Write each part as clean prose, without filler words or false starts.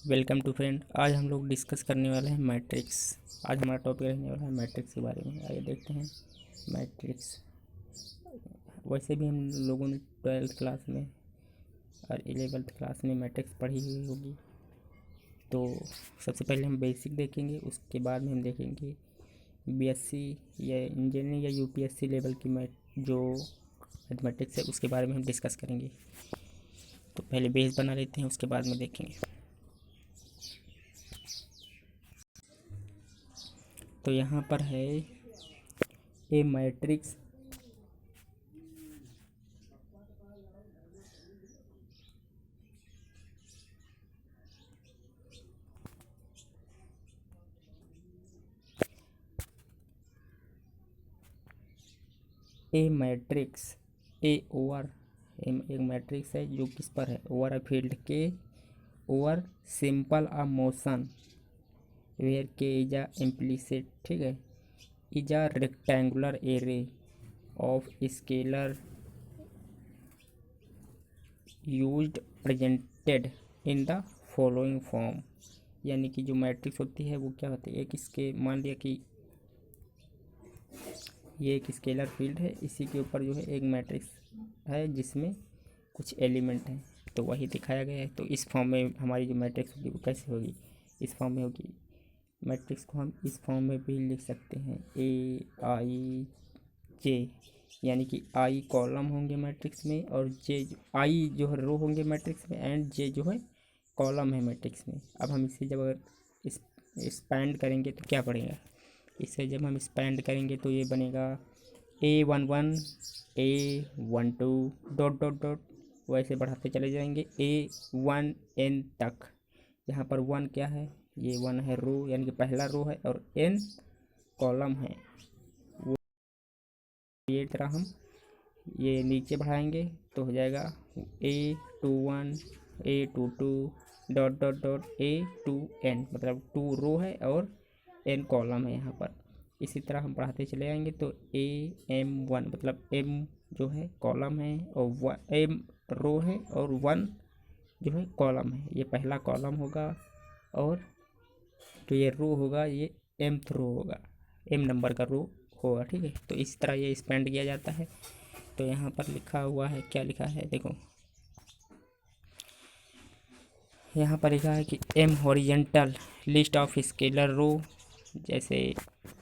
Welcome to friend. आज हम लोग डिस्कस करने वाले हैं मैट्रिक्स। आज हमारा टॉपिक रहने वाला है मैट्रिक्स के बारे में। आइए देखते हैं मैट्रिक्स। वैसे भी हम लोगों ने 12th क्लास में और 11th क्लास में मैट्रिक्स पढ़ी हुई होगी। तो सबसे पहले हम बेसिक देखेंगे, उसके बाद में हम देखेंगे बीएससी या इंजीनियरिंग या यूपीएससी लेवल की जो मैथमेटिक्स है उसके बारे में हम डिस्कस करेंगे। तो पहले बेस बना लेते हैं, उसके बाद में देखेंगे। तो यहाँ पर है a matrix A matrix A over एक मैट्रिक्स है जो किस पर है, over a field K over simple a motion where K is a implicit, ठीक है, is a rectangular array of scalar used presented in the following form. यानी कि जो मैट्रिक्स होती है वो क्या होती है, एक इसके मान लिया कि ये एक स्केलर फील्ड है, इसी के ऊपर जो है एक मैट्रिक्स है जिसमें कुछ एलिमेंट हैं, तो वही दिखाया गया है। तो इस फॉर्म में हमारी जो मैट्रिक्स होगी वो कैसे होगी, इस फॉर्म में होगी। मैट्रिक्स को हम इस फॉर्म में भी लिख सकते हैं, ए आई जे, यानी कि आई कॉलम होंगे मैट्रिक्स में और जे आई जो है रो होंगे मैट्रिक्स में एंड जे जो है कॉलम है मैट्रिक्स में। अब हम इसे जब अगर एक्सपैंड करेंगे तो क्या पड़ेगा, इसे जब हम एक्सपैंड करेंगे तो ये बनेगा A11 A12 dot dot dot, वैसे बढ़ाते चले जाएंगे A1N तक। यहाँ पर 1 क्या है, ये 1 है रो, यानी कि पहला रो है, और N कॉलम है। वो ये तरह हम ये नीचे बढ़ाएंगे तो हो जाएगा A21 A22 dot dot dot A2N, मतलब 2 रो है और N कॉलम है यहाँ पर। इसी तरह हम बढ़ाते चले जाएंगे तो AM1, मतलब M जो है कॉलम है और M रो है और 1 जो है कॉलम है, ये पहला कॉलम होगा, और तो ये रो होगा, ये mth रो होगा, M नंबर का रो होगा, ठीक है। तो इस तरह ये एक्सपेंड किया जाता है। तो यहाँ पर लिखा हुआ है, क्या लिखा है देखो, यहाँ पर लिखा है कि M horizontal list of scalar row, जैसे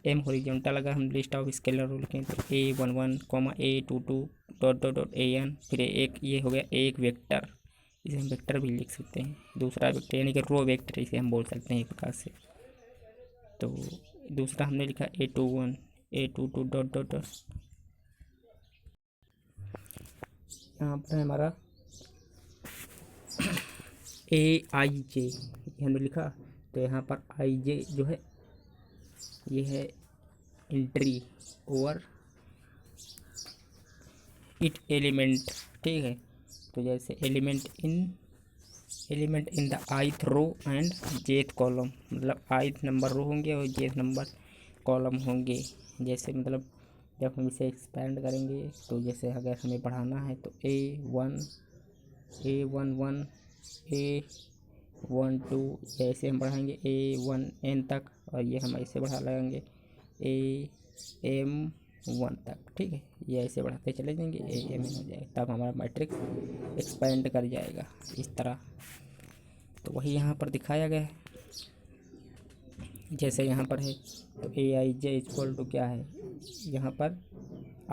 M हॉरिजेंटल अगर हम लिस्ट ऑफ स्केलर रो लिखें तो A11 A22 dot dot dot AN, फिर एक ये हो गया एक वेक्टर, इसे हम वेक्टर भी लिख सकते हैं, दूसरा वेक्टर यानी कि रो वेक्टर इसे हम बोल सकते हैं एक प्रकार से। तो दूसरा हमने लिखा A21 A22 dot dot dot, यहाँ पर हमारा AIJ हमने लिखा, तो यहाँ पर IJ जो है ये है एंट्री ओवर इट एलिमेंट, ठीक है। तो जैसे element in the ith row and jth column, मतलब ith नंबर रो होंगे और jth नंबर कॉलम होंगे। जैसे मतलब जब हम इसे एक्सपेंड करेंगे तो जैसे अगर हमें बढ़ाना है तो A1 A11 A12 ऐसे हम बढ़ाएंगे A1N तक, और ये हम ऐसे बढ़ा लगाएंगे AM1 तक, ठीक है। ये ऐसे बढ़ाते चले जाएंगे AMN हो जाएगा, तब हमारा मैट्रिक्स एक्सपेंड कर जाएगा इस तरह। तो वही यहाँ पर दिखाया गया है, जैसे यहाँ पर है तो AIJ इक्वल टू क्या है, यहाँ पर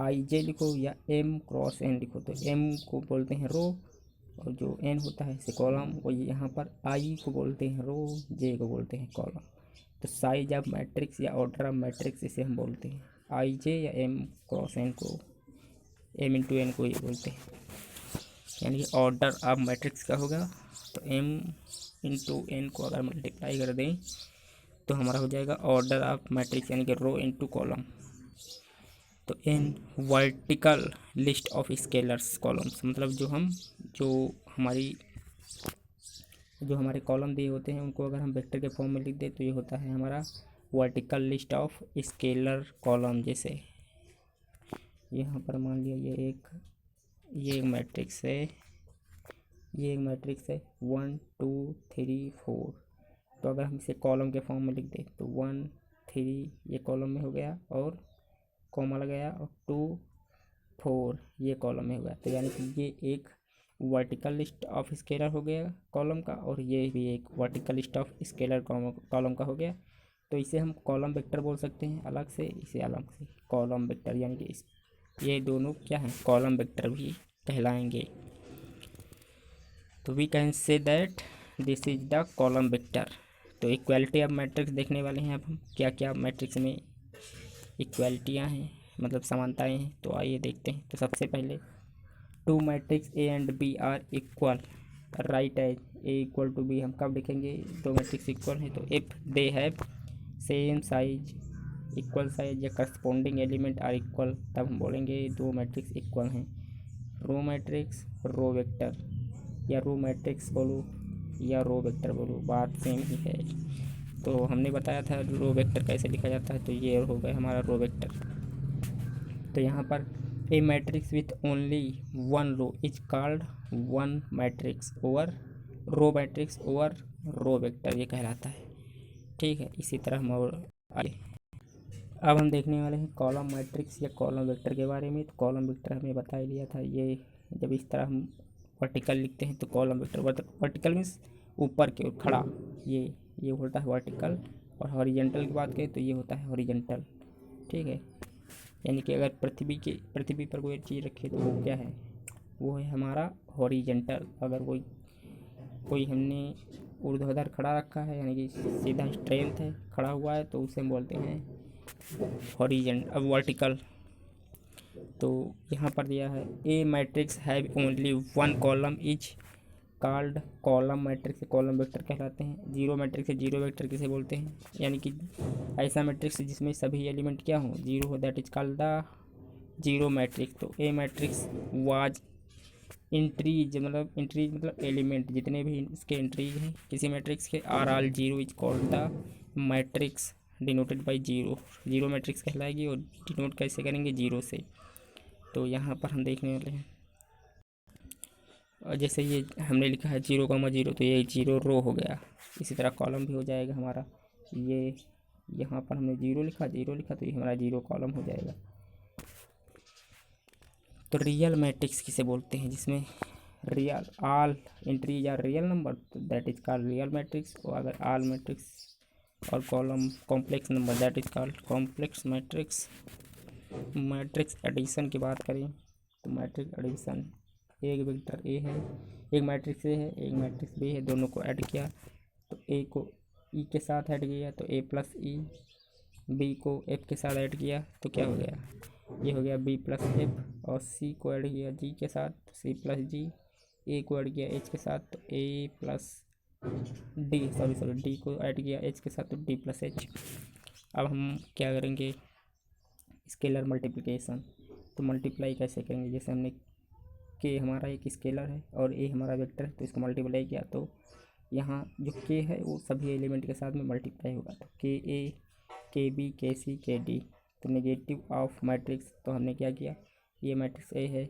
IJ लिखो या M क्रॉस N लिखो, तो M को बोलते हैं रो और जो N होता है इसे कॉलम, वही यहाँ पर I को बोलते हैं रो, J को बोलते हैं कॉलम। तो साइज ऑफ मैट्रिक्स या ऑर्डर ऑफ मैट्रिक्स इसे हम बोलते हैं, IJ या M क्रॉस N को M इंटू N को ये बोलते हैं, यानी कि ऑर्डर ऑफ मैट्रिक्स का होगा। तो M इंटू N को अगर मल्टीप्लाई कर दें तो हमारा हो जाएगा ऑर्डर ऑफ मैट्रिक्स, यानी कि रो इंटू कॉलम। तो N vertical list of scalars columns, मतलब जो हमारे कॉलम दिए होते हैं उनको अगर हम वेक्टर के फॉर्म में लिख दें तो ये होता है हमारा vertical list of scalar column. जैसे यहाँ पर मान लिया ये एक मैट्रिक्स है, ये एक मैट्रिक्स है 1 2 3 4। तो अगर हम इसे कॉलम के फॉर्म में लिख दें तो 1 3 ये कॉलम में हो गया और कॉमा लगाया, और 2 4 ये कॉलम में हो गया। तो यानी कि ये एक वर्टिकल लिस्ट ऑफ स्केलर हो गया कॉलम का, और ये भी एक vertical list of scalar column का हो गया। तो इसे हम कॉलम वेक्टर बोल सकते हैं अलग से, इसे अलग से कॉलम वेक्टर, यानी कि ये दोनों क्या हैं, कॉलम वेक्टर भी कहलाएंगे। तो we can say that this is the column vector. तो इक्वालिटी ऑफ मैट्रिक्स देखने वाले हैं अब हम, क्या क्या मैट्रिक्स में इक्वालिटियाँ हैं, मतलब समानताएं हैं। तो आइए देखते हैं। तो सबसे पहले two matrix A and B are equal, right as A equal to B हम कब लिखेंगे, दो मैट्रिक्स इक्वल हैं तो if they have same size, equal size या करस्पॉन्डिंग एलिमेंट आर इक्वल, तब हम बोलेंगे दो मैट्रिक्स इक्वल हैं। रो मैट्रिक्स रो वेक्टर, या रो मैट्रिक्स बोलो या रो वेक्टर बोलो, बात सेम ही है। तो हमने बताया था रो वेक्टर कैसे लिखा जाता है, तो ये हो गया हमारा रो वेक्टर। तो यहाँ पर a matrix with only one row is called one matrix over row matrix over row vector, ये कहलाता है। ठीक है, इसी तरह हम और आगे अब हम देखने वाले हैं कॉलम मैट्रिक्स या कॉलम वेक्टर के बारे में। तो कॉलम वेक्टर हमें बता ही दिया था, ये जब इस तरह हम वर्टिकल लिखते हैं तो कॉलम वेक्टर, वर्टिकल मीन्स ऊपर की ओर खड़ा, ये होता है वर्टिकल। और हॉरिजेंटल की बात करें तो ये होता है हॉरिजेंटल। ठीक है, यानी कि अगर पृथ्वी पर कोई चीज़ रखी तो वो क्या है, वो है हमारा हॉरिजेंटल। अगर कोई हमने ऊर्ध्वाधर खड़ा रखा है, यानी कि सीधा स्ट्रेंथ है, खड़ा हुआ है, तो उसे हम बोलते हैं हॉरिजेंटल। अब वर्टिकल, तो यहाँ पर दिया है a matrix have only one column is called column matrix, column vector कहलाते हैं। जीरो मैट्रिक्स है, जीरो वेक्टर किसे बोलते हैं, यानी कि ऐसा मैट्रिक्स जिसमें सभी एलिमेंट क्या हों, जीरो हो, that is called the zero matrix. तो ए मैट्रिक्स वाज इंट्रीज मतलब एलिमेंट जितने भी इसके एंट्रीज हैं किसी मैट्रिक्स के, are all zero is called the matrix denoted by zero. Zero matrix कहलाएगी, और डिनोट कैसे करेंगे, जीरो से। तो यहाँ पर हम देखने वाले हैं, और जैसे ये हमने लिखा है 0,0, तो ये 0 रो हो गया। इसी तरह कॉलम भी हो जाएगा हमारा, ये यहाँ पर हमने 0 लिखा तो ये हमारा 0 कॉलम हो जाएगा। तो रियल मैट्रिक्स किसे बोलते हैं, जिसमें real all entries are real number, तो that is called real matrix. और अगर ऑल मैट्रिक्स और column complex number, that is called complex matrix. Matrix addition की बात करें तो मैट्रिक्स एडिशन, एक वेक्टर ए है, एक मैट्रिक्स ए है, एक मैट्रिक्स बी है, दोनों को ऐड किया तो ए को ई के साथ ऐड किया तो ए प्लस ई, बी को एफ के साथ ऐड किया तो क्या हो गया, ये हो गया बी प्लस एफ, और सी को ऐड किया जी के साथ तो सी प्लस जी, ए को ऐड किया एच के साथ तो ए प्लस डी, डी को ऐड किया एच के साथ तो डी प्लस एच। अब हम क्या करेंगे, स्केलर मल्टीप्लिकेशन। तो मल्टीप्लाई कैसे करेंगे, जैसे हमने के हमारा एक स्केलर है और ए हमारा वेक्टर है, तो इसको मल्टीप्लाई किया तो यहाँ जो के है वो सभी एलिमेंट के साथ में मल्टीप्लाई होगा। तो के ए, के बी, के सी, के डी। तो नेगेटिव ऑफ मैट्रिक्स, तो हमने क्या किया, ये मैट्रिक्स ए है,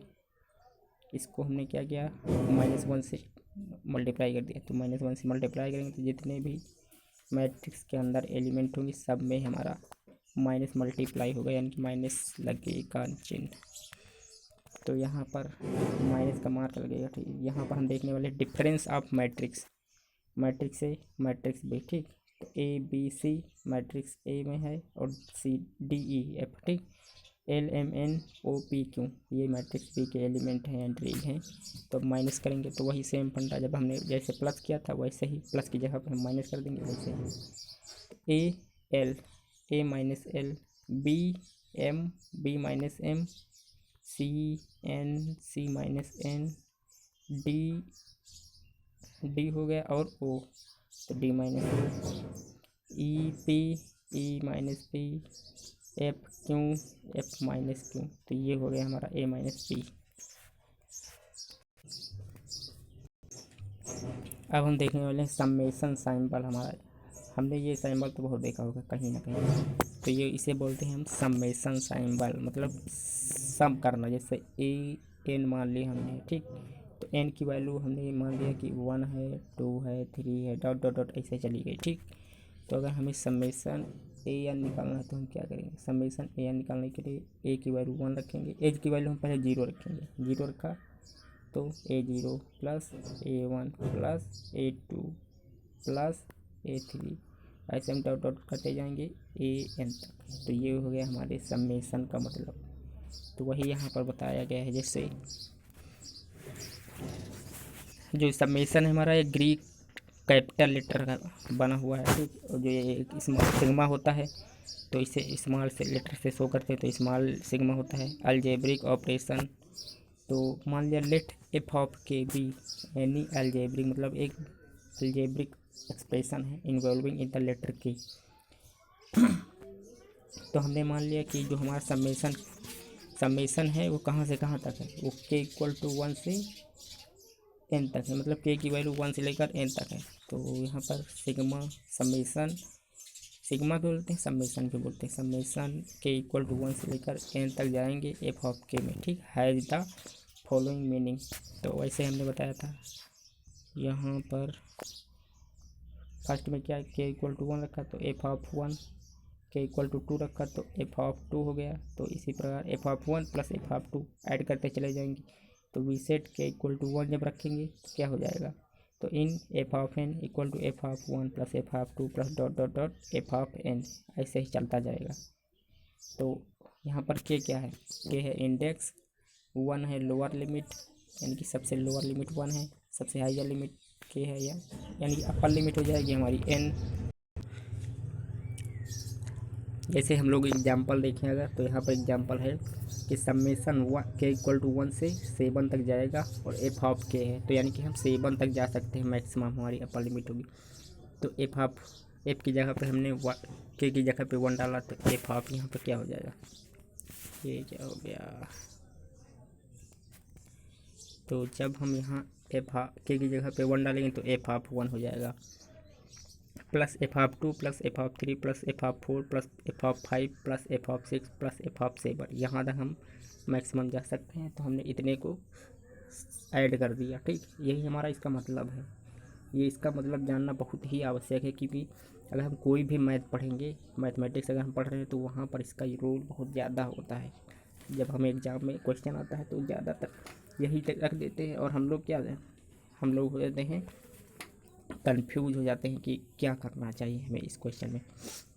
इसको हमने क्या किया, -1 से मल्टीप्लाई कर दिया। तो -1 से मल्टीप्लाई करेंगे तो जितने भी मैट्रिक्स के अंदर एलिमेंट होंगे सब में हमारा माइनस मल्टीप्लाई होगा, यानी कि माइनस लगेगा चिन्ह। तो यहाँ पर माइनस का मार्क लगेगा। ठीक, यहाँ पर हम देखने वाले difference of matrix, matrix A matrix B. ठीक, तो ए बी सी मैट्रिक्स ए में है और सी डी ई एफ। ठीक, L M N O P Q ये मैट्रिक्स बी के एलिमेंट हैं, एंट्रीज हैं। तो माइनस करेंगे तो वही सेम फंडा, जब हमने जैसे प्लस किया था वैसे ही प्लस की जगह पर हम माइनस कर देंगे वैसे ही। A L, A minus L, B M, B minus M, C N, C minus N, D, D हो गया, और ओ तो D minus O, E P, E minus P, F Q, F minus Q. तो ये हो गया हमारा ए minus P. अब हम देखने वाले हैं सम्मेशन सिंबल हमारा, हमने ये सिंबल तो बहुत देखा होगा कहीं ना कहीं। तो ये इसे बोलते हैं हम सम्मेशन सिंबल, मतलब सम करना। जैसे ए एन मान लिया हमने, ठीक, तो तो एन की वैल्यू हमने मान लिया कि 1 है, 2 है, 3 है, डॉट डॉट डॉट ऐसे चली गई, ठीक। तो अगर हमें समेसन ए एन निकालना है तो हम क्या करेंगे, समेसन ए एन निकालने के लिए ए की वैल्यू 1 रखेंगे, एज की वैल्यू हम पहले 0 रखेंगे, 0 रखा तो A0 plus A1 plus A2 plus A3 ऐसे हम डॉट डॉट करते जाएंगे AN तक। तो ये हो गया हमारे समेसन का मतलब। तो वही यहाँ पर बताया गया है, जैसे जो समेसन है हमारा एक ग्रीक कैपिटल लेटर का बना हुआ है, ठीक। और जो ये स्मॉल सिग्मा होता है तो इसे स्मॉल से लेटर से शो करते हैं, तो स्मॉल सिग्मा होता है। अलजेब्रिक ऑपरेशन, तो मान लिया लेट एफ ऑफ के बी एनी अलजेब्रिक, मतलब एक अलजेब्रिक एक्सप्रेशन है इन्वॉल्विंग इन द लेटर के। तो हमने मान लिया कि जो हमारा समेसन है वो कहाँ से कहाँ तक है, वो के इक्वल टू 1 से एन तक है, मतलब के की वैल्यू 1 से लेकर एन तक है। तो यहाँ पर सिग्मा समेसन, सिग्मा भी बोलते हैं समेसन भी बोलते हैं, समेसन के इक्वल टू 1 से लेकर एन तक जाएंगे एफ ऑफ के में, ठीक। हैज़ द फॉलोइंग मीनिंग, तो वैसे हमने बताया था यहाँ पर फर्स्ट में क्या के इक्वल टू 1 रखा तो एफ ऑफ 1, के इक्वल टू 2 रखा तो एफ ऑफ 2 हो गया। तो इसी प्रकार F of 1 plus F of 2 add करते चले जाएंगे। तो we set K equal to 1 जब रखेंगे तो क्या हो जाएगा, तो इन F of N equal to F of 1 plus F of 2 plus dot dot dot F of N, ऐसे ही चलता जाएगा। तो यहाँ पर के क्या है, के है इंडेक्स, 1 है लोअर लिमिट, यानी कि सबसे लोअर लिमिट 1 है, सबसे हाइयर लिमिट के है, यानी कि अपर लिमिट हो जाएगी हमारी n। जैसे हम लोग एग्जाम्पल देखें अगर, तो यहाँ पर एग्जाम्पल है कि समेसन के इक्वल टू 1 से 7 तक जाएगा और एफ ऑफ के है, तो यानी कि हम 7 तक जा सकते हैं, मैक्सिमम हमारी अपर लिमिट होगी। तो एफ ऑफ एफ की जगह पे हमने के की जगह पे 1 डाला, तो एफ ऑफ यहाँ पे क्या हो जाएगा, ये क्या हो गया। तो जब हम यहाँ एफ के की जगह पे 1 डालेंगे तो एफ ऑफ 1 हो जाएगा, plus F of 2 plus F of 3 plus F of 4 plus F of 5 plus F of 6 plus F of 7, यहाँ तक हम मैक्सिमम जा सकते हैं। तो हमने इतने को ऐड कर दिया, ठीक। यही हमारा इसका मतलब है। ये इसका मतलब जानना बहुत ही आवश्यक है, क्योंकि अगर हम कोई भी मैथ पढ़ेंगे, मैथमेटिक्स अगर हम पढ़ रहे हैं, तो वहाँ पर इसका रोल बहुत ज़्यादा होता है। जब हमें एग्ज़ाम में क्वेश्चन आता है तो ज़्यादातर यही रख देते हैं, और हम लोग क्या है, हम लोग हो जाते हैं कंफ्यूज हो जाते हैं कि क्या करना चाहिए हमें इस क्वेश्चन में।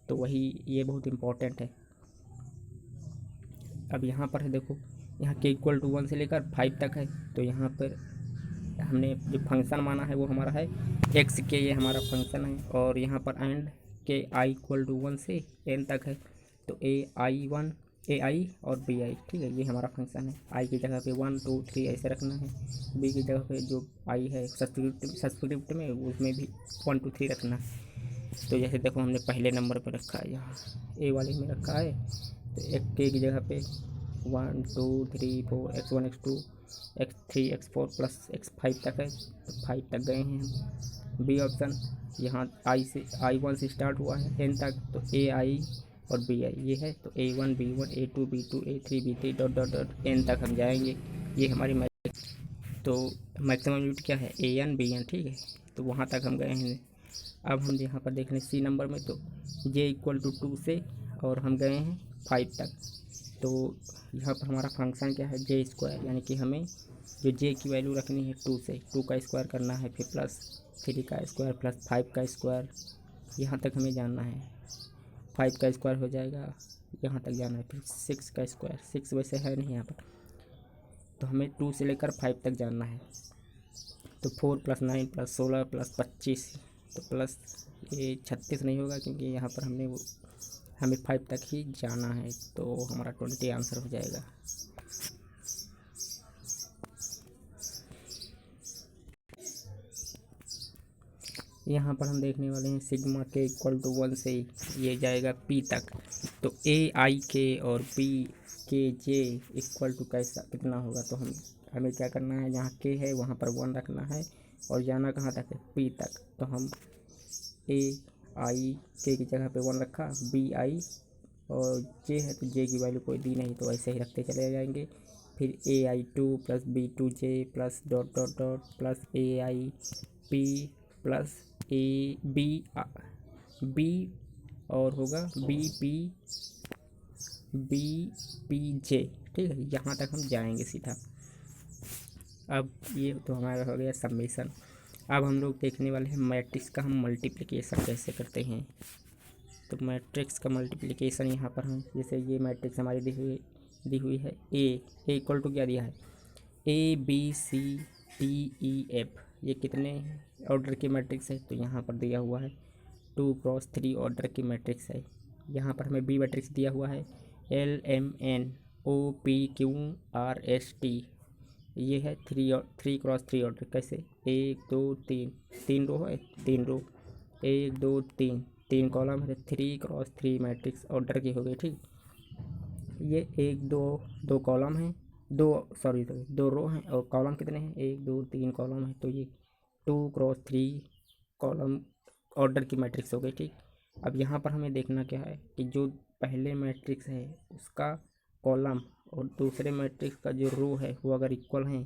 तो वही ये बहुत इम्पोर्टेंट है। अब यहाँ पर है देखो, यहाँ के इक्वल टू 1 से लेकर 5 तक है, तो यहाँ पर हमने जो फंक्शन माना है वो हमारा है एक्स के, ये हमारा फंक्शन है। और यहाँ पर एंड के आई इक्वल टू 1 से एन तक है, तो ए आई और बी आई, ठीक है, ये हमारा फंक्शन है। आई की जगह पे 1 2 3 ऐसे रखना है, बी की जगह पे जो आई है सब्सक्रिप्ट में उसमें भी 1 2 3 रखना है। तो जैसे देखो हमने पहले नंबर पर रखा है, यहाँ ए वाले में रखा है, तो एक के की जगह पे 1 2 3 4 x1 x2 x3 x4 plus x5 तक है, तो 5 तक गए हैं हम। बी ऑप्शन यहाँ I1 से स्टार्ट हुआ है एन तक, तो ए आई और बी आई ये है, तो A1 B1 A2 B2 A3 B3 dot dot dot N तक हम जाएंगे। ये हमारी तो मैक्सिमम लिमिट क्या है, AN BN, ठीक है, तो वहाँ तक हम गए हैं। अब हम यहाँ पर देख लें सी नंबर में, तो J इक्वल टू 2 से और हम गए हैं 5 तक। तो यहाँ पर हमारा फंक्शन क्या है, J स्क्वायर, यानी कि हमें जो J की वैल्यू रखनी है 2 से 2 का स्क्वायर करना है, फिर प्लस 3 का स्क्वायर प्लस 5 का स्क्वायर, यहाँ तक हमें जानना है। 5 का स्क्वायर हो जाएगा, यहाँ तक जाना है, फिर 6 का स्क्वायर, 6 वैसे है नहीं यहाँ पर, तो हमें 2 से लेकर 5 तक जानना है। तो 4 प्लस 9 प्लस 16 प्लस 25, तो प्लस ये 36 नहीं होगा, क्योंकि यहाँ पर हमें 5 तक ही जाना है, तो हमारा 20 आंसर हो जाएगा। यहाँ पर हम देखने वाले हैं सिग्मा के इक्वल टू 1 से ये जाएगा P तक, तो ए आई के और बी के जे इक्वल टू कैसा कितना होगा, तो हमें क्या करना है, जहाँ के है वहाँ पर 1 रखना है और जाना कहाँ तक है, P तक। तो हम ए आई के की जगह पे 1 रखा, बी आई और जे है तो जे की वैल्यू कोई दी नहीं, तो ऐसे ही रखते चले जाएंगे। फिर AI2 plus B2J plus dot dot dot plus AI P plus B और होगा BPJ। ठीक है, यहाँ तक हम जाएंगे सीधा। अब ये तो हमारा हो गया समेशन। अब हम लोग देखने वाले हैं मैट्रिक्स का हम मल्टीप्लिकेशन कैसे करते हैं। तो मैट्रिक्स का मल्टीप्लिकेशन यहाँ पर हम, जैसे ये मैट्रिक्स हमारी दी हुई है ए इक्वल टू क्या दिया है, ABCDEF। ये कितने ऑर्डर की मैट्रिक्स है, तो यहाँ पर दिया हुआ है 2x3 ऑर्डर की मैट्रिक्स है। यहाँ पर हमें बी मैट्रिक्स दिया हुआ है LMNOPQRST। ये है 3x3 ऑर्डर। कैसे, 1 2 3, 3 रो है, 3 रो, 1 2 3, 3 कॉलम है, 3x3 मैट्रिक्स ऑर्डर की हो गई। ठीक, ये 1 2 कॉलम है, दो रो हैं, और कॉलम कितने हैं, 1 2 3 कॉलम है, तो ये 2x3 कॉलम ऑर्डर की मैट्रिक्स हो गई। ठीक, अब यहाँ पर हमें देखना क्या है कि जो पहले मैट्रिक्स है उसका कॉलम और दूसरे मैट्रिक्स का जो रो है वो अगर इक्वल हैं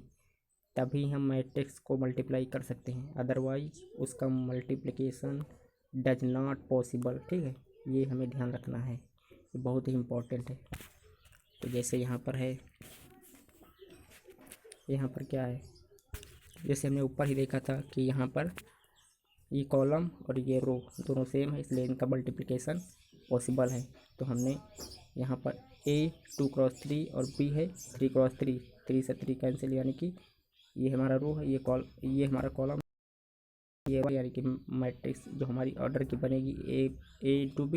तभी हम मैट्रिक्स को मल्टीप्लाई कर सकते हैं, अदरवाइज उसका मल्टीप्लिकेशन डज नॉट पॉसिबल। ठीक है, ये हमें ध्यान रखना है, ये बहुत ही इम्पोर्टेंट है। तो जैसे यहाँ पर है, यहाँ पर क्या है, जैसे हमने ऊपर ही देखा था कि यहाँ पर ये कॉलम और ये रो दोनों सेम है, इसलिए इनका मल्टीप्लिकेशन पॉसिबल है। तो हमने यहाँ पर A 2x3 और B है 3x3, 3 से 3 कैंसिल, यानी कि ये हमारा रो है, ये हमारा कॉलम, ये यानी कि मैट्रिक्स जो हमारी ऑर्डर की बनेगी A to B,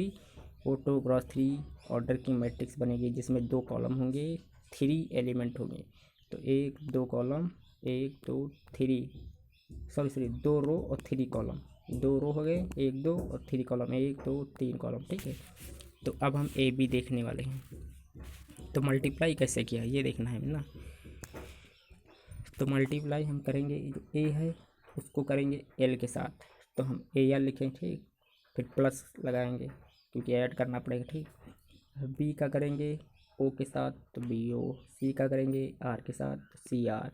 वो 2x3 ऑर्डर की मैट्रिक्स बनेगी, जिसमें 2 कॉलम होंगे, 3 एलिमेंट होंगे। तो 1 2 कॉलम, 1 2 3, सॉरी 2 रो और 3 कॉलम, 2 रो हो गए, 1 2 और 3 कॉलम, 1 2 3 कॉलम। ठीक है, तो अब हम AB देखने वाले हैं। तो मल्टीप्लाई कैसे किया ये देखना है ना। तो मल्टीप्लाई हम करेंगे, जो A है उसको करेंगे L के साथ, तो हम AL लिखें। ठीक, फिर प्लस लगाएंगे क्योंकि ऐड करना पड़ेगा। ठीक, B का करेंगे O के साथ तो BO, C का करेंगे R के साथ तो CR।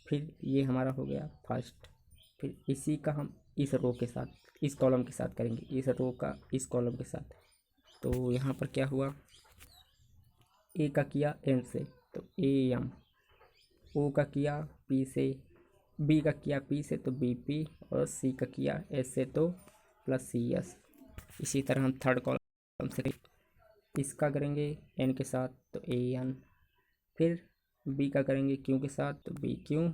फिर ये हमारा हो गया फर्स्ट, फिर इसी का हम इस रो के साथ, इस कॉलम के साथ करेंगे, इस रो का इस कॉलम के साथ। तो यहाँ पर क्या हुआ, A का किया N से तो AM, O का किया P से, B का किया P से तो BP, और C का किया S से तो प्लस CS। इसी तरह हम थर्ड कॉलम से इसका करेंगे N के साथ तो AN, फिर B का करेंगे Q के साथ तो BQ,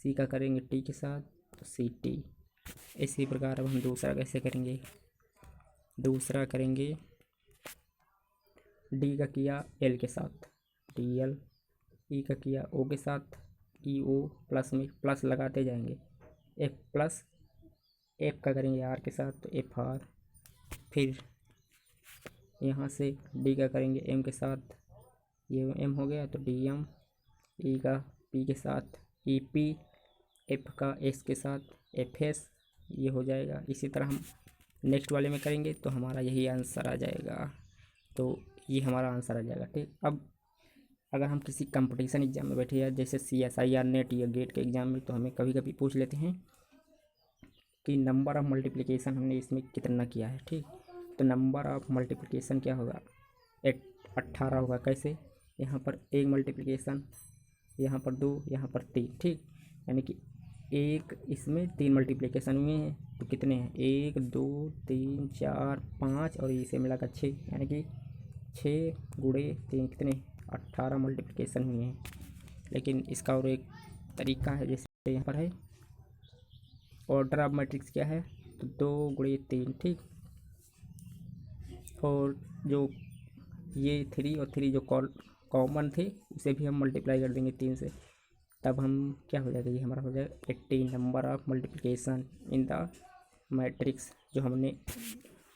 C का करेंगे T के साथ तो CT। इसी प्रकार अब हम दूसरा कैसे करेंगे, दूसरा करेंगे D का किया L के साथ DL, E का किया O के साथ EO, प्लस में प्लस लगाते जाएंगे, F प्लस, F का करेंगे R के साथ तो FR, फिर यहाँ से D का करेंगे M के साथ, ये M हो गया तो DM, E का P के साथ EP, F का S के साथ FS, ये हो जाएगा। इसी तरह हम नेक्स्ट वाले में करेंगे तो हमारा यही आंसर आ जाएगा। तो ये हमारा आंसर आ जाएगा। ठीक, अब अगर हम किसी कंपटीशन एग्ज़ाम में बैठे या जैसे CSIR नेट या गेट के एग्ज़ाम में, तो हमें कभी कभी पूछ लेते हैं कि नंबर ऑफ़ मल्टीप्लिकेशन हमने इसमें कितना किया है। ठीक, तो नंबर ऑफ़ मल्टीप्लिकेशन क्या होगा, 18 होगा। कैसे, यहाँ पर एक मल्टीप्लिकेशन, यहाँ पर 2, यहाँ पर 3। ठीक, यानी कि एक इसमें 3 मल्टीप्लिकेशन हुए हैं तो कितने हैं, 1 2 3 4 5 और इसे मिलाकर 6, यानी कि 6 गुणे 3 कितने, 18 मल्टीप्लिकेशन हुए हैं। लेकिन इसका और एक तरीका है, जैसे यहाँ पर है ऑर्डर ऑफ मैट्रिक्स क्या है, तो 2 गुणे 3। ठीक, और जो ये 3 और 3 जो कॉमन थे उसे भी हम मल्टीप्लाई कर देंगे 3 से, तब हम क्या हो जाएगा, ये हमारा हो जाएगा 18 number of multiplication in the matrix. जो हमने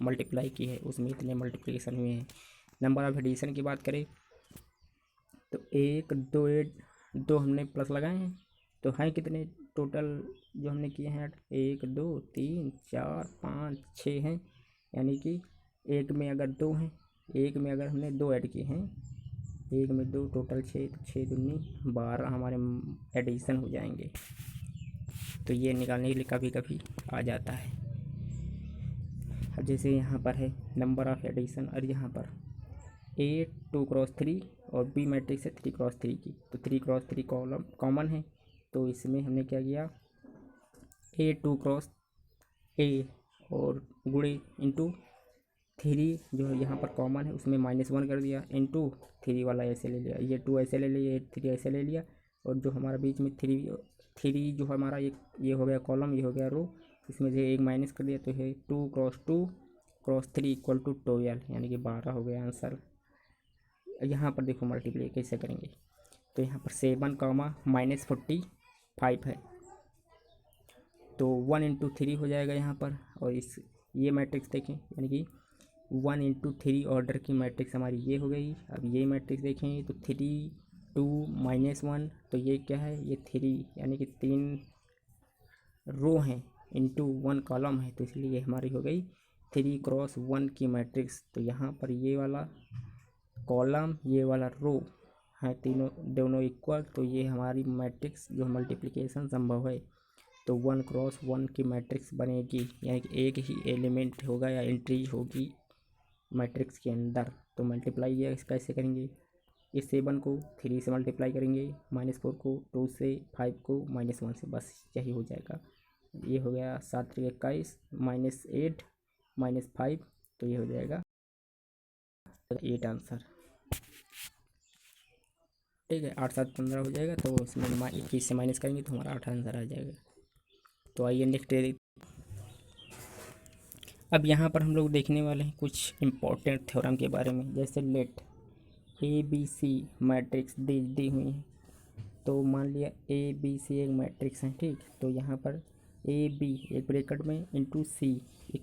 मल्टीप्लाई की है उसमें इतने मल्टीप्लिकेशन हुए हैं। नंबर ऑफ एडिशन की बात करें तो 1 2 2 हमने प्लस लगाए हैं, तो हैं कितने टोटल जो हमने किए हैं, 1 2 3 4 5 6 हैं। यानी कि एक में अगर 2 हैं, एक में अगर हमने 2 ऐड किए हैं एक में 2 टोटल 6, तो 6 दूनी 12 हमारे एडिशन हो जाएंगे। तो ये निकालने के लिए कभी कभी आ जाता है। अब जैसे यहाँ पर है नंबर ऑफ एडिशन, और यहाँ पर ए 2x3 और बी मैट्रिक्स है 3x3 की, तो 3x3 कॉलम कॉमन है, तो इसमें हमने क्या किया, ए 2x और गुणे इंटू 3 जो है यहाँ पर कॉमन है उसमें -1 कर दिया, इंटू 3 वाला ऐसे ले लिया, ये 2 ऐसे ले लिया, ये 3 ऐसे ले लिया, और जो हमारा बीच में 3 जो हमारा ये हो गया कॉलम, ये हो गया रो, इसमें से एक माइनस कर दिया, तो है 2x2 × 3 = 12, यानी कि 12 हो गया आंसर। यहाँ पर देखो मल्टीप्लाई कैसे करेंगे, तो यहाँ पर 7, -45 है, तो 1 × 3 हो जाएगा यहाँ पर, और ये मैट्रिक्स देखें, यानी कि 1 × 3 ऑर्डर की मैट्रिक्स हमारी ये हो गई। अब ये मैट्रिक्स देखें तो 3, 2, -1, तो ये क्या है, ये 3 यानी कि 3 रो हैं इंटू 1 कॉलम है, तो इसलिए ये हमारी हो गई 3x1 की मैट्रिक्स। तो यहाँ पर ये वाला कॉलम ये वाला रो है दोनों इक्वल, तो ये हमारी मैट्रिक्स जो मल्टीप्लिकेशन संभव है, तो 1x1 की मैट्रिक्स बनेगी, यानी कि एक ही एलिमेंट होगा या एंट्री होगी मैट्रिक्स के अंदर। तो मल्टीप्लाई ये कैसे करेंगे, इस 7 को 3 से मल्टीप्लाई करेंगे, -4 को 2 से, 5 को -1 से, बस यही हो जाएगा। ये हो गया 7 × 21 -8 -5, तो ये हो जाएगा 8 आंसर। ठीक है, 8 7 15 हो जाएगा, तो इसमें 21 से माइनस करेंगे तो हमारा 8 आंसर आ जाएगा। तो आइए नेक्स्ट। अब यहाँ पर हम लोग देखने वाले हैं कुछ इम्पोर्टेंट थ्योरम के बारे में, जैसे लेट ABC मैट्रिक्स दी हुई है, तो मान लिया ABC एक मैट्रिक्स है, ठीक, तो यहाँ पर AB एक ब्रैकेट में इंटू C =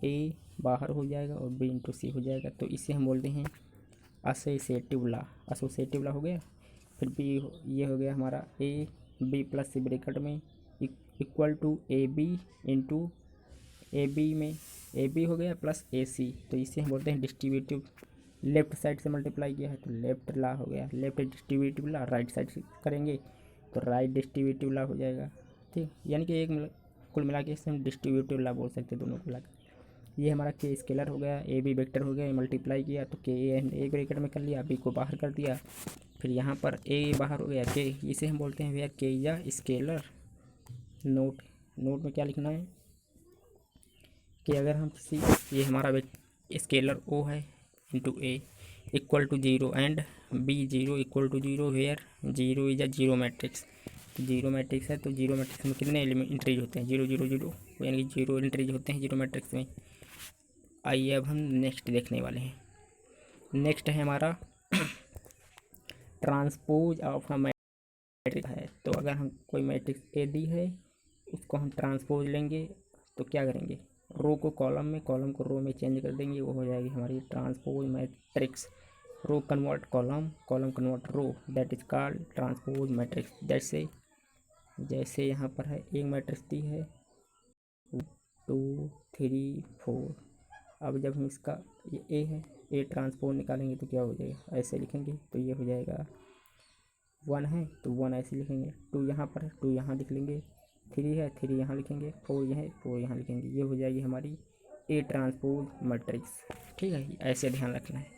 A बाहर हो जाएगा और B × C हो जाएगा, तो इसे हम बोलते हैं एसोसिएटिव लॉ हो गया। फिर B ये हो गया हमारा AB + C ब्रैकेट में = AB × AB में AB हो गया प्लस AC, तो इसे हम बोलते हैं डिस्ट्रीब्यूटिव। लेफ्ट साइड से मल्टीप्लाई किया है तो लेफ्ट लॉ हो गया, left distributive law, right side से करेंगे तो राइट डिस्ट्रीब्यूटिव लॉ हो जाएगा, ठीक, यानी कि कुल मिला के इसे हम डिस्ट्रीब्यूटिव लॉ बोल सकते हैं दोनों को लगा। ये हमारा के स्केलर हो गया, AB वेक्टर हो गया, मल्टीप्लाई किया तो के ए ब्रैकेट में कर लिया, B को बाहर कर दिया, फिर यहाँ पर A बाहर हो गया, के, इसे हम बोलते हैं भैया के या स्केलर। नोट में क्या लिखना है कि अगर हम ये हमारा स्केलर O है into A = 0 and B 0 = 0 where 0 is a zero matrix. तो जीरो मैट्रिक्स है, तो जीरो मैट्रिक्स में कितने एलिमेंट एंट्रीज होते हैं, 0 0 0, यानी कि 0 एंट्रीज होते हैं जीरो मैट्रिक्स में। आइए अब हम नेक्स्ट देखने वाले हैं। नेक्स्ट है हमारा ट्रांसपोज ऑफ अ मैट्रिक्स है, तो अगर हम कोई मैट्रिक्स ए दी है उसको हम ट्रांसपोज लेंगे तो क्या करेंगे, रो को कॉलम में, कॉलम को रो में चेंज कर देंगे, वो हो जाएगी हमारी transpose matrix. Row convert column, column convert row, that is called transpose matrix. जैसे यहाँ पर है एक मैट्रिक्स दी है 2 3 4, अब जब हम इसका ये ए है, ए ट्रांसपोज निकालेंगे तो क्या हो जाएगा, ऐसे लिखेंगे तो ये हो जाएगा 1 है तो 1 ऐसे लिखेंगे, 2 यहाँ पर है 2 यहाँ लिख लेंगे, 3 है 3 यहाँ लिखेंगे, 4 यहाँ 4 यहाँ लिखेंगे, ये हो जाएगी हमारी ए ट्रांसपोज मैट्रिक्स। ठीक है, ऐसे ध्यान रखना है।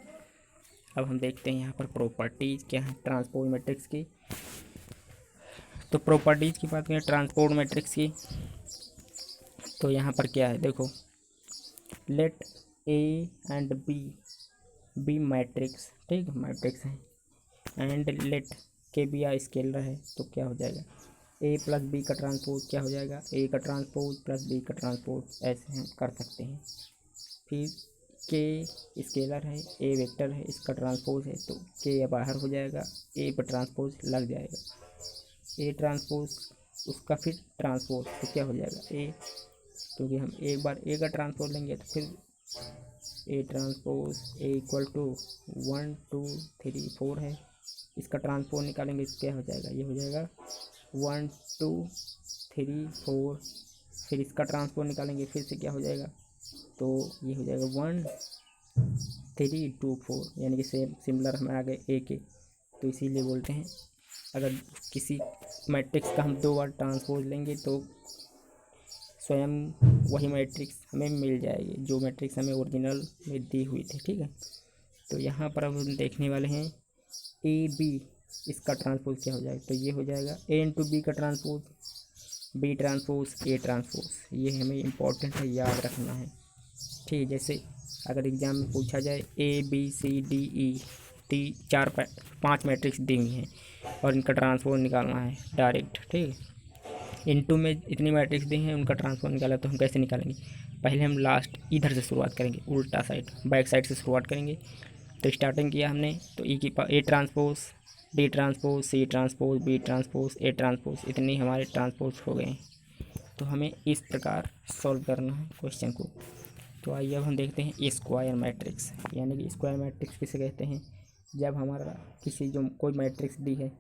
अब हम देखते हैं यहाँ पर प्रॉपर्टीज़ क्या है ट्रांसपोज मैट्रिक्स की। तो प्रॉपर्टीज़ की बात करें ट्रांसपोज मैट्रिक्स की, तो यहाँ पर क्या है देखो, let A and B matrix, ठीक, मैट्रिक्स है, and let K be a scalar है, तो क्या हो जाएगा ए + बी का ट्रांसपोज क्या हो जाएगा, ए का ट्रांसपोज + बी का ट्रांसपोज, ऐसे हम कर सकते हैं। फिर के स्केलर है, ए वेक्टर है, इसका ट्रांसपोज है तो के बाहर हो जाएगा, ए पर ट्रांसपोज लग जाएगा, ए ट्रांसपोज उसका फिर ट्रांसपोज, तो क्या हो जाएगा ए, क्योंकि हम एक बार ए का ट्रांसपोज लेंगे तो फिर ए ट्रांसपोज ए = 1 2 3 4 है, इसका ट्रांसपोज निकालेंगे तो क्या हो जाएगा, ये हो जाएगा 1 2 3 4, फिर इसका ट्रांसपोज निकालेंगे फिर से क्या हो जाएगा, तो ये हो जाएगा 1 3 2 4 यानी कि सेम सिमिलर हमें आ गए ए के, तो इसीलिए बोलते हैं अगर किसी मैट्रिक्स का हम 2 बार ट्रांसपोज लेंगे तो स्वयं वही मैट्रिक्स हमें मिल जाएगी जो मैट्रिक्स हमें ओरिजिनल में दी हुई थी। ठीक है, तो यहाँ पर अब हम देखने वाले हैं ए बी, इसका ट्रांसपोज क्या हो जाएगा। तो ये हो जाएगा ए इंटू बी का transpose, B transpose A transpose, ये हमें इम्पोर्टेंट है, याद रखना है। ठीक है, जैसे अगर एग्जाम में पूछा जाए A B C D E 5 matrix दी हुई हैं और इनका ट्रांसपोज निकालना है डायरेक्ट। ठीक है, इनटू में इतनी मैट्रिक्स दी हैं, उनका ट्रांसपोज निकाला, तो हम कैसे निकालेंगे। पहले हम लास्ट इधर से शुरुआत करेंगे, उल्टा साइड बैक साइड से शुरुआत करेंगे। तो स्टार्टिंग किया हमने, तो A transpose D transpose C transpose B transpose A transpose, इतनी हमारे ट्रांसपोज हो गए। तो हमें इस प्रकार सॉल्व करना है क्वेश्चन को। तो आइए अब हम देखते हैं स्क्वायर मैट्रिक्स, यानी कि स्क्वायर मैट्रिक्स किसे कहते हैं। जब हमारा कोई मैट्रिक्स दी है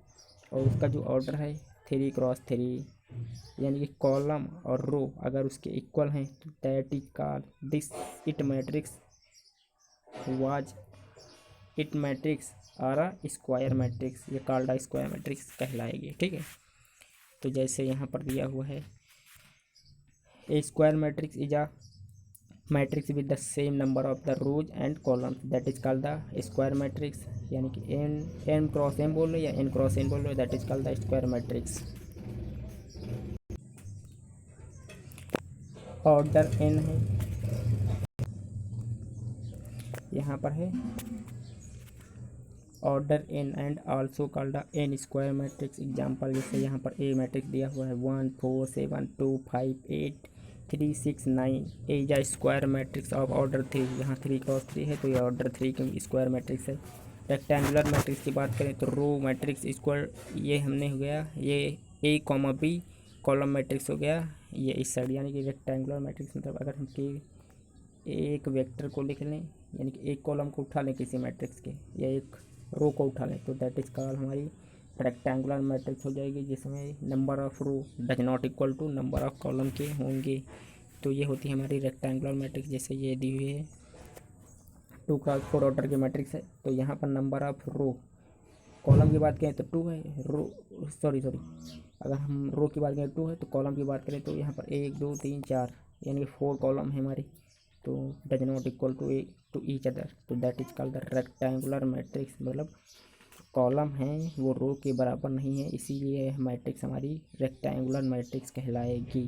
और उसका जो ऑर्डर है 3x3, यानी कि कॉलम और रो अगर उसके इक्वल हैं, तो that is called this it matrix was it matrix और अ स्क्वायर मैट्रिक्स, ये कॉल्ड अ स्क्वायर मैट्रिक्स कहलाएगी। ठीक है, तो जैसे यहाँ पर दिया हुआ है a square matrix is a matrix with the same number of the rows and columns, that is called the square matrix, यानी कि एन क्रॉस एम बोल लो या एन क्रॉस एन बोल लो, that is called the square matrix. Order N है, यहाँ पर है order N and also called the N square matrix. Example जैसे यहाँ पर ए मैट्रिक्स दिया हुआ है 1 4 7 2 5 8 3 6 9, ए is a square matrix of order 3, यहाँ 3x3 है तो ये ऑर्डर 3 की स्क्वायर मैट्रिक्स है। रेक्टेंगुलर मैट्रिक्स की बात करें तो रो मैट्रिक्स स्क्वायर, ये हमने हो गया ये ए कॉमा बी कॉलम मैट्रिक्स हो गया ये इस साइड, यानी कि रेक्टेंगुलर मैट्रिक्स मतलब अगर हम एक वेक्टर को लिख लें, यानी कि एक कॉलम को उठा लें किसी मैट्रिक्स के या एक रो को उठा लें, तो दैट इज कॉल्ड हमारी रेक्टेंगुलर मैट्रिक्स हो जाएगी, जिसमें number of row does not equal to number of column के होंगे। तो ये होती है हमारी रेक्टेंगुलर मैट्रिक्स। जैसे ये दी हुई है 2x4 ऑर्डर की मैट्रिक्स है, तो यहाँ पर नंबर ऑफ रो, कॉलम की बात करें तो 2 है, रो सॉरी अगर हम रो की बात करें 2 है, तो कॉलम की बात करें तो यहाँ पर 1 2 3 4 यानी कि 4 कॉलम है हमारी, तो does not equal to each other, तो that is called the rectangular matrix, मतलब कॉलम हैं वो रो के बराबर नहीं है, इसीलिए मैट्रिक्स हमारी रेक्टेंगुलर मैट्रिक्स कहलाएगी।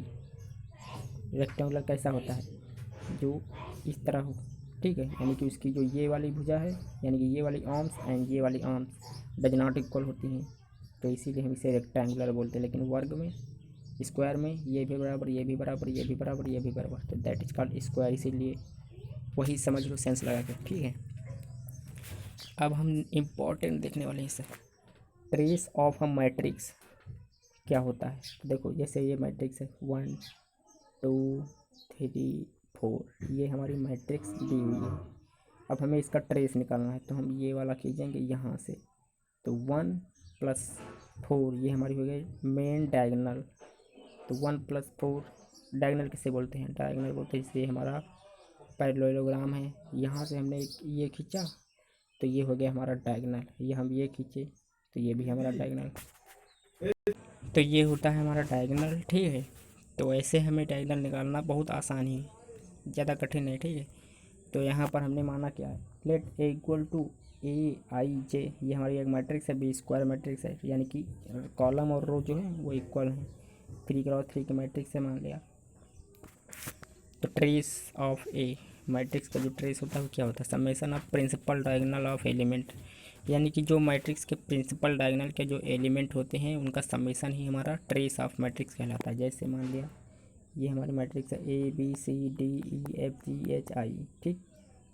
रेक्टेंगुलर कैसा होता है, जो इस तरह हो, ठीक है, यानी कि उसकी जो ये वाली भुजा है, यानी कि ये वाली आर्म्स एंड ये वाली आर्म्स डज नॉट इक्वल होती हैं, तो इसीलिए हम इसे रेक्टेंगुलर बोलते हैं। लेकिन वर्ग में, स्क्वायर में ये भी बराबर, ये भी बराबर, ये भी बराबर, ये भी बराबर, तो दैट इज कॉल्ड स्क्वायर, इसीलिए वही समझ लो सेंस लगा के। ठीक है, अब हम इम्पोर्टेंट देखने वाले हैं sir, trace of a matrix क्या होता है। तो देखो जैसे ये मैट्रिक्स है 1 2 3 4, ये हमारी मैट्रिक्स दी हुई है। अब हमें इसका ट्रेस निकालना है, तो हम ये वाला खींचेंगे यहाँ से, तो 1 + 4 ये हमारी हो गई मेन डायगोनल। तो 1 + 4 डायगोनल किसे बोलते हैं, डायगोनल बोलते हैं जिसे हमारा पैरेललोग्राम है, यहाँ से हमने ये खींचा तो ये हो गया हमारा डायगोनल, ये हम ये खींचे तो ये भी हमारा डायगोनल, तो ये होता है हमारा डायगोनल। ठीक है, तो ऐसे हमें डायगोनल निकालना बहुत आसान ही, ज़्यादा कठिन है। ठीक है, तो यहाँ पर हमने माना क्या है, लेट ए इक्वल टू ए आई जे, ये हमारी एक मैट्रिक्स है, बी स्क्वायर मैट्रिक्स है, यानी कि कॉलम और रो जो है वो इक्वल हैं, 3x3 की मैट्रिक्स है मान लिया। तो ट्रेस ऑफ ए मैट्रिक्स का जो ट्रेस होता है वो क्या होता है, summation of principal diagonal of element, यानी कि जो मैट्रिक्स के प्रिंसिपल डायगोनल के जो एलिमेंट होते हैं उनका समेशन ही हमारा ट्रेस ऑफ मैट्रिक्स कहलाता है। जैसे मान लिया ये हमारी मैट्रिक्स है A B C D E F G H I, ठीक,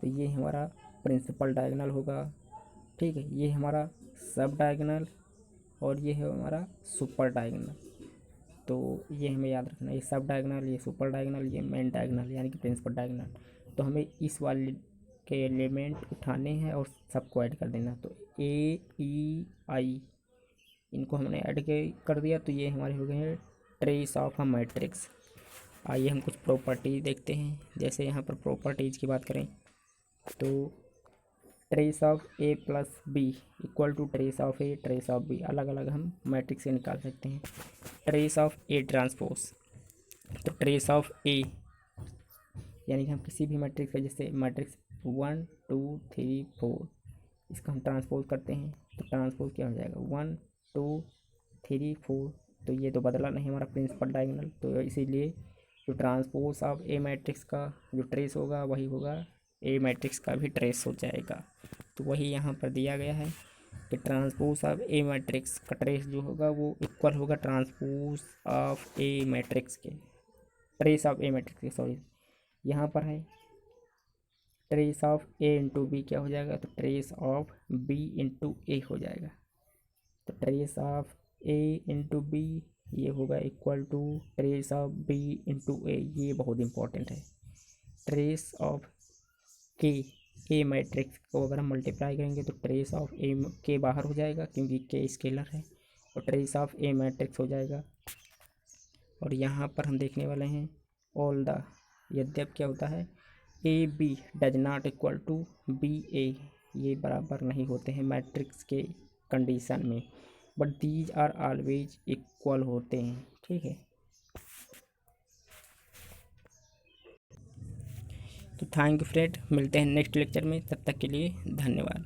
तो ये हमारा प्रिंसिपल डायगोनल होगा। ठीक है, ये हमारा सब डायगोनल और ये है हमारा सुपर डायगोनल, तो ये हमें याद रखना, ये सब डायगोनल, ये सुपर डायगोनल, ये मेन डायगोनल यानी कि प्रिंसिपल डायगोनल। तो हमें इस वाले के एलिमेंट उठाने हैं और सबको ऐड कर देना, तो ए ई आई इनको हमने ऐड कर दिया, तो ये हमारे हो गए हैं ट्रेस ऑफ अ मैट्रिक्स। आइए हम कुछ प्रॉपर्टीज देखते हैं। जैसे यहाँ पर प्रॉपर्टीज़ की बात करें तो trace of A plus B equal to trace of A trace of B, अलग अलग हम मैट्रिक्स से निकाल सकते हैं। ट्रेस ऑफ ए ट्रांसपोज, तो ट्रेस ऑफ ए यानी कि हम किसी भी मैट्रिक्स का, जैसे मैट्रिक्स 1 2 3 4, इसका हम ट्रांसपोज करते हैं तो ट्रांसपोज क्या हो जाएगा 1 2 3 4। तो ये तो बदला नहीं हमारा प्रिंसिपल डायगोनल, तो इसीलिए जो ट्रांसपोज ऑफ ए मैट्रिक्स का जो ट्रेस होगा वही होगा ए मैट्रिक्स का भी ट्रेस हो जाएगा। तो वही यहाँ पर दिया गया है कि ट्रांसपोज ऑफ ए मैट्रिक्स का ट्रेस जो होगा वो इक्वल होगा ट्रांसपोज ऑफ ए मैट्रिक्स के, ट्रेस ऑफ ए मैट्रिक्स के, सॉरी यहाँ पर है trace of A into B क्या हो जाएगा, तो trace of B into A हो जाएगा। तो trace of A into B ये होगा equal to trace of B into A, ये बहुत इंपॉर्टेंट है। ट्रेस ऑफ के ए मैट्रिक्स को अगर हम मल्टीप्लाई करेंगे तो ट्रेस ऑफ ए के बाहर हो जाएगा क्योंकि के स्केलर है, और ट्रेस ऑफ ए मैट्रिक्स हो जाएगा। और यहाँ पर हम देखने वाले हैं ऑल द, यद्यप क्या होता है A B does not equal to B A, ये बराबर नहीं होते हैं मैट्रिक्स के कंडीशन में, but these are always equal होते हैं। ठीक है, तो थैंक यू फ्रेंड, मिलते हैं नेक्स्ट लेक्चर में, तब तक के लिए धन्यवाद।